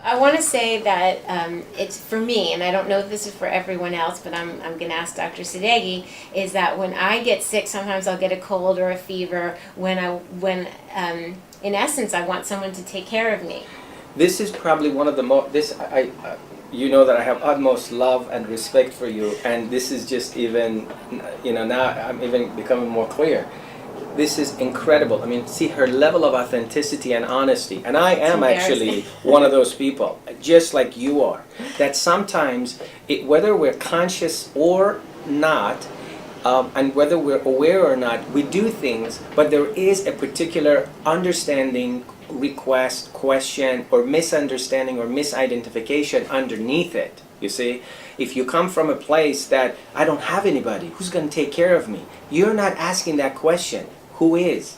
I want to say that it's for me, and I don't know if this is for everyone else, but I'm going to ask Dr. Sadeghi, is that when I get sick, sometimes I'll get a cold or a fever. When in essence, I want someone to take care of me. This is probably one of the most, you know that I have utmost love and respect for you, and this is just even, now I'm even becoming more clear. This is incredible. I mean, see her level of authenticity and honesty. And I am actually one of those people, just like you are. That sometimes, whether we're conscious or not, and whether we're aware or not, we do things, but there is a particular understanding, request, question, or misunderstanding or misidentification underneath it. You see? If you come from a place that I don't have anybody, who's going to take care of me? You're not asking that question. Who is?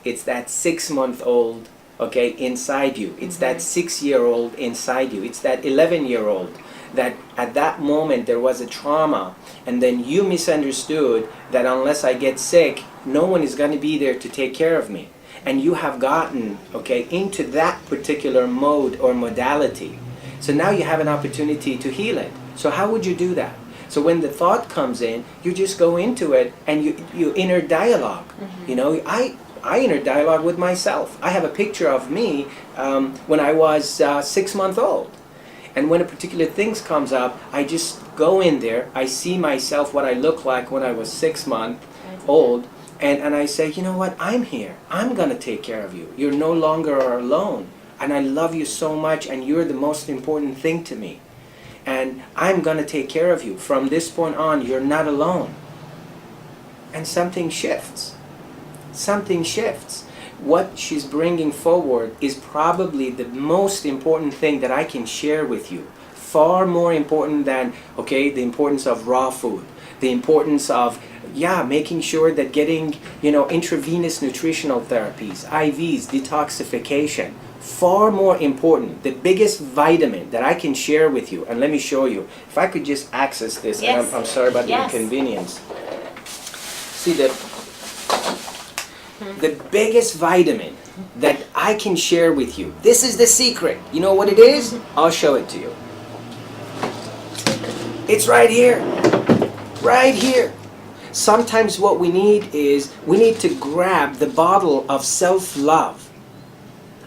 It's that 6-month-old, okay, inside you. It's that 6-year-old inside you. It's that 11-year-old that at that moment there was a trauma, and then you misunderstood that unless I get sick, no one is going to be there to take care of me. And you have gotten, okay, into that particular mode or modality. So now you have an opportunity to heal it. So how would you do that? So when the thought comes in, you just go into it and you inner dialogue. I inner dialogue with myself. I have a picture of me when I was 6 months old. And when a particular thing comes up, I just go in there, I see myself, what I look like when I was 6 months old, and I say, you know what, I'm here. I'm going to take care of you. You're no longer alone. And I love you so much, and you're the most important thing to me. And I'm going to take care of you. From this point on, you're not alone. And something shifts. Something shifts. What she's bringing forward is probably the most important thing that I can share with you. Far more important than, okay, the importance of raw food. The importance of, making sure that getting, intravenous nutritional therapies, IVs, detoxification. Far more important, the biggest vitamin that I can share with you, and let me show you. If I could just access this, yes. and I'm sorry about the inconvenience. See, the biggest vitamin that I can share with you, this is the secret. You know what it is? I'll show it to you. It's right here. Right here. Sometimes what we need is, we need to grab the bottle of self-love.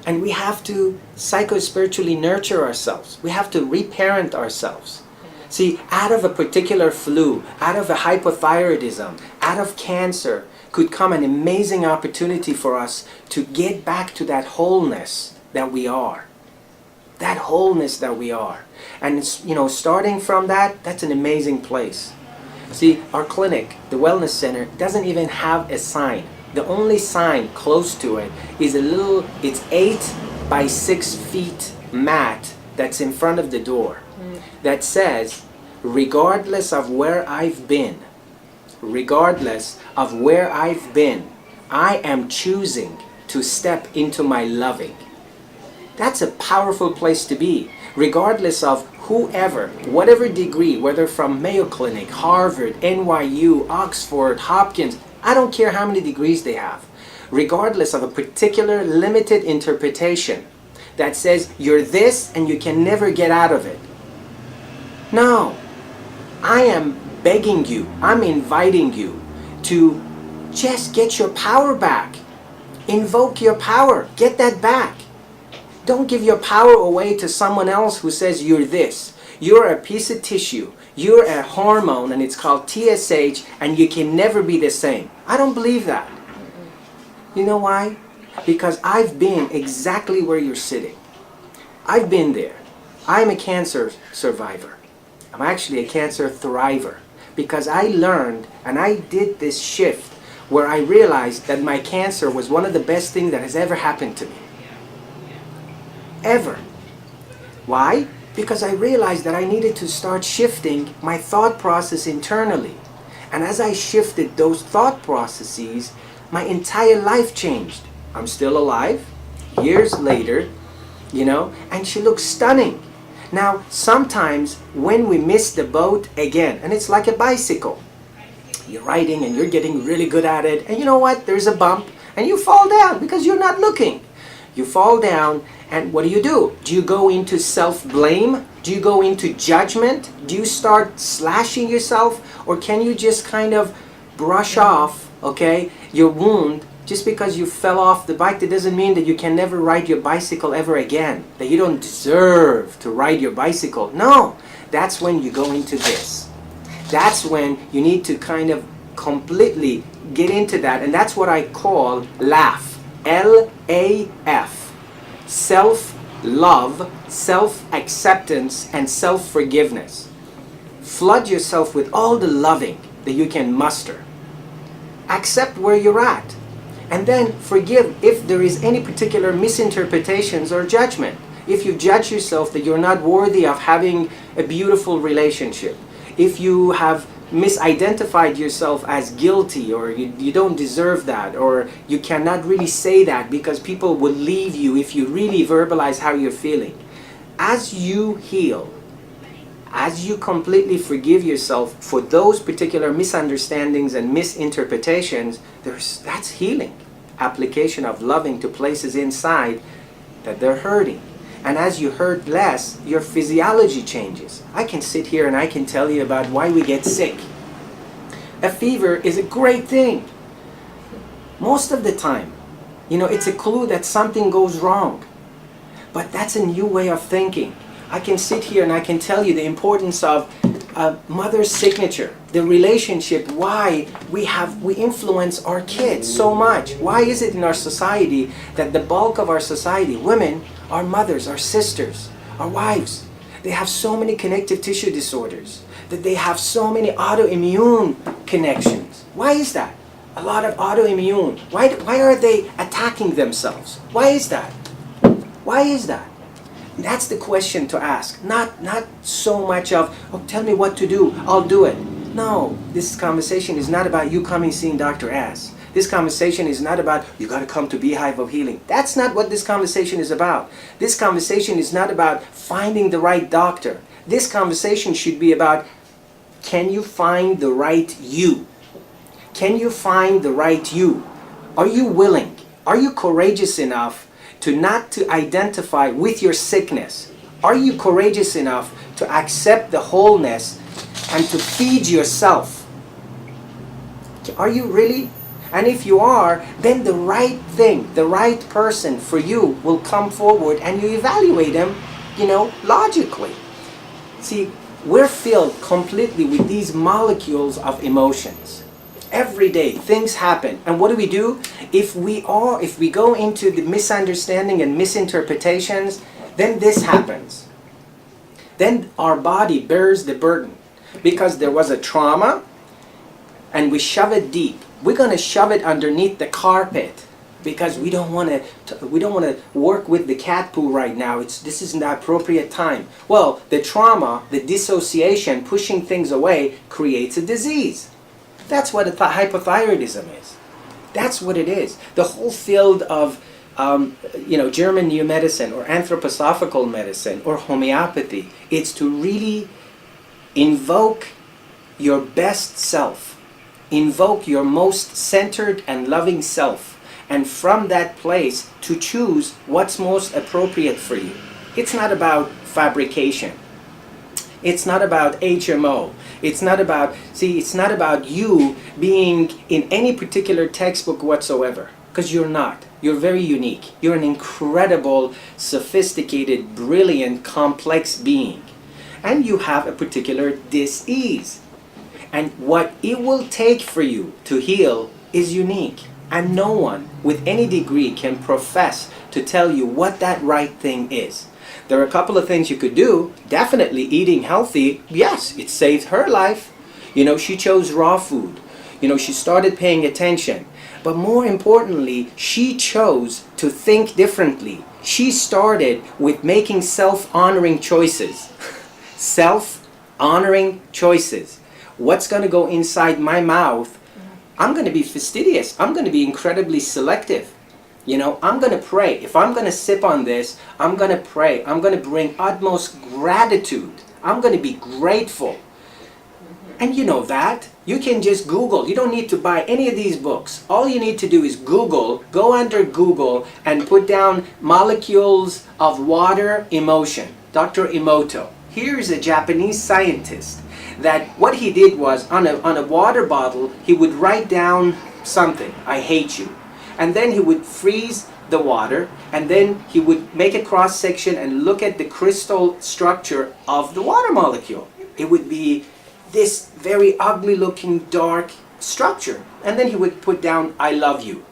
And we have to psycho-spiritually nurture ourselves. We have to reparent ourselves. See, out of a particular flu, out of a hypothyroidism, out of cancer, could come an amazing opportunity for us to get back to that wholeness that we are. That wholeness that we are. And it's, starting from that, that's an amazing place. See, our clinic, the Wellness Center, doesn't even have a sign. The only sign close to it is it's 8 by 6 feet mat that's in front of the door that says, regardless of where I've been, I am choosing to step into my loving. That's a powerful place to be. Regardless of whoever, whatever degree, whether from Mayo Clinic, Harvard, NYU, Oxford, Hopkins, I don't care how many degrees they have. Regardless of a particular limited interpretation that says you're this and you can never get out of it. No. I am begging you, I'm inviting you to just get your power back. Invoke your power. Get that back. Don't give your power away to someone else who says you're this. You're a piece of tissue. You're a hormone, and it's called TSH, and you can never be the same. I don't believe that. You know why? Because I've been exactly where you're sitting. I've been there. I'm a cancer survivor. I'm actually a cancer thriver. Because I learned, and I did this shift, where I realized that my cancer was one of the best things that has ever happened to me. Ever. Why? Because I realized that I needed to start shifting my thought process internally. And as I shifted those thought processes, my entire life changed. I'm still alive, years later, and she looks stunning. Now, sometimes when we miss the boat again, and it's like a bicycle, you're riding and you're getting really good at it, and you know what? There's a bump, and you fall down because you're not looking. You fall down, And what do? Do you go into self-blame? Do you go into judgment? Do you start slashing yourself? Or can you just kind of brush off, okay, your wound? Just because you fell off the bike, that doesn't mean that you can never ride your bicycle ever again. That you don't deserve to ride your bicycle. No, that's when you go into this. That's when you need to kind of completely get into that. And that's what I call LAF. L-A-F. Self-love, self-acceptance, and self-forgiveness. Flood yourself with all the loving that you can muster. Accept where you're at. And then forgive if there is any particular misinterpretations or judgment. If you judge yourself that you're not worthy of having a beautiful relationship. If you have misidentified yourself as guilty, or you don't deserve that, or you cannot really say that because people will leave you if you really verbalize how you're feeling. As you heal, as you completely forgive yourself for those particular misunderstandings and misinterpretations, that's healing. Application of loving to places inside that they're hurting. And as you hurt less, your physiology changes. I can sit here and I can tell you about why we get sick. A fever is a great thing. Most of the time, it's a clue that something goes wrong. But that's a new way of thinking. I can sit here and I can tell you the importance of mother's signature, the relationship, why we influence our kids so much. Why is it in our society that the bulk of our society, women, our mothers, our sisters, our wives, they have so many connective tissue disorders, that they have so many autoimmune connections? Why is that? A lot of autoimmune. Why are they attacking themselves? Why is that? Why is that? That's the question to ask. Not so much of, oh, tell me what to do, I'll do it. No, this conversation is not about you coming seeing Dr. S. This conversation is not about, you got to come to Beehive of Healing. That's not what this conversation is about. This conversation is not about finding the right doctor. This conversation should be about, can you find the right you? Can you find the right you? Are you willing? Are you courageous enough to not to identify with your sickness? Are you courageous enough to accept the wholeness and to feed yourself? Are you really? And if you are, then the right thing, the right person for you will come forward and you evaluate them, logically. See, we're filled completely with these molecules of emotions. Every day things happen, and what do? If we go into the misunderstanding and misinterpretations, then this happens. Then our body bears the burden because there was a trauma and we shove it deep. We're going to shove it underneath the carpet because we don't want to work with the cat poo right now. This isn't the appropriate time. Well, the trauma, the dissociation, pushing things away creates a disease. That's what hypothyroidism is. That's what it is. The whole field of German new medicine or anthroposophical medicine or homeopathy, it's to really invoke your best self. Invoke your most centered and loving self. And from that place to choose what's most appropriate for you. It's not about fabrication. It's not about HMO. It's not about you being in any particular textbook whatsoever. Because you're not. You're very unique. You're an incredible, sophisticated, brilliant, complex being. And you have a particular dis-ease. And what it will take for you to heal is unique. And no one with any degree can profess to tell you what that right thing is. There are a couple of things you could do. Definitely eating healthy. Yes, it saved her life. She chose raw food. She started paying attention. But more importantly, she chose to think differently. She started with making self-honoring choices. Self-honoring choices. What's going to go inside my mouth? I'm going to be fastidious. I'm going to be incredibly selective. I'm going to pray. If I'm going to sip on this, I'm going to pray. I'm going to bring utmost gratitude. I'm going to be grateful. And you know that. You can just Google. You don't need to buy any of these books. All you need to do is Google, go under Google and put down molecules of water emotion. Dr. Emoto. Here's a Japanese scientist that what he did was on a water bottle, he would write down something, I hate you. And then he would freeze the water, and then he would make a cross section and look at the crystal structure of the water molecule. It would be this very ugly looking dark structure. And then he would put down I love you.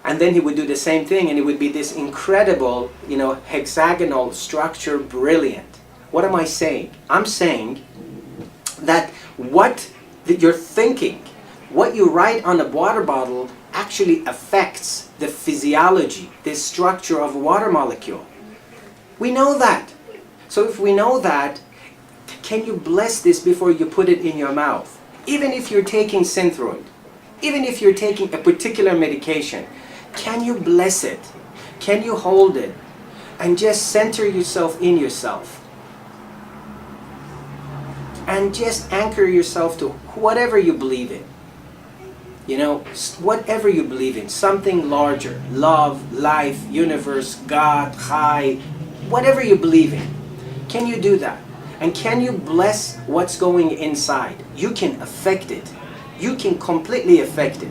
And then he would do the same thing, and it would be this incredible, hexagonal structure, brilliant. What am I saying? I'm saying that what you're thinking, what you write on a water bottle actually affects the physiology, the structure of a water molecule. We know that. So if we know that, can you bless this before you put it in your mouth? Even if you're taking Synthroid, even if you're taking a particular medication, can you bless it? Can you hold it? And just center yourself in yourself. And just anchor yourself to whatever you believe in. Whatever you believe in, something larger, love, life, universe, God, high, whatever you believe in. Can you do that? And can you bless what's going inside? You can affect it. You can completely affect it.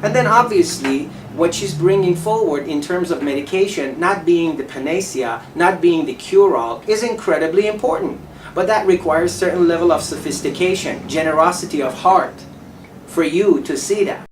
And then obviously, what she's bringing forward in terms of medication, not being the panacea, not being the cure-all, is incredibly important. But that requires a certain level of sophistication, generosity of heart, for you to see that.